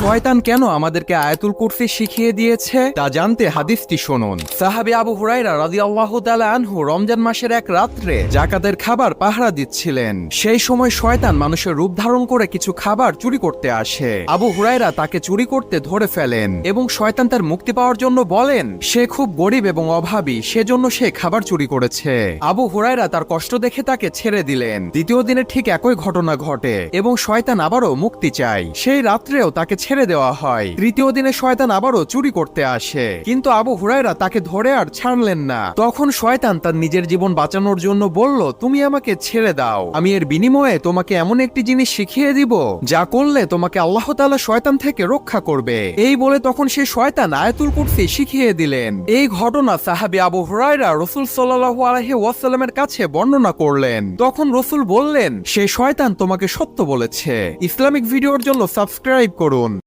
শয়তান কেন আমাদেরকে আয়াতুল কুরসি শিখিয়ে দিয়েছে তা জানতে হাদিসটি শুনুন। সাহাবী আবু হুরায়রা রাদিয়াল্লাহু তাআলা আনহু রমজান মাসের এক রাত্রে যাকাতের খাবার পাহারা দিচ্ছিলেন। সেই সময় শয়তান মানুষের রূপ ধারণ করে কিছু খাবার চুরি করতে আসে। আবু হুরায়রা তাকে চুরি করতে ধরে ফেলেন এবং শয়তান তার মুক্তি পাওয়ার জন্য বলেন সে খুব গরিব এবং অভাবী, সেজন্য সে খাবার চুরি করেছে। আবু হুরায়রা তার কষ্ট দেখে তাকে ছেড়ে দিলেন। দ্বিতীয় দিনে ঠিক একই ঘটনা ঘটে এবং শয়তান আবারও মুক্তি চায়। সেই রাত্রেও তাকে ছেড়ে দেওয়া হয়। তৃতীয় দিনে শয়তান আবারও চুরি করতে আসে, কিন্তু আবু হুরায়রা তাকে ধরে আর ছাড়লেন না। তখন শয়তান তার নিজের জীবন বাঁচানোর জন্য বলল, তুমি আমাকে ছেড়ে দাও, আমি এর বিনিময়ে তোমাকে এমন একটি জিনিস শিখিয়ে দিব যা করলে তোমাকে আল্লাহ তাআলা শয়তান থেকে রক্ষা করবে। এই বলে তখন সে শয়তান আয়াতুল কুরসি শিখিয়ে দিলেন। এই ঘটনা সাহাবী আবু হুরায়রা রাসূল সাল্লাল্লাহু আলাইহি ওয়াসাল্লামের কাছে বর্ণনা করলেন। তখন রাসূল বললেন, সে শয়তান তোমাকে সত্য বলেছে। ইসলামিক ভিডিওর জন্য সাবস্ক্রাইব করুন।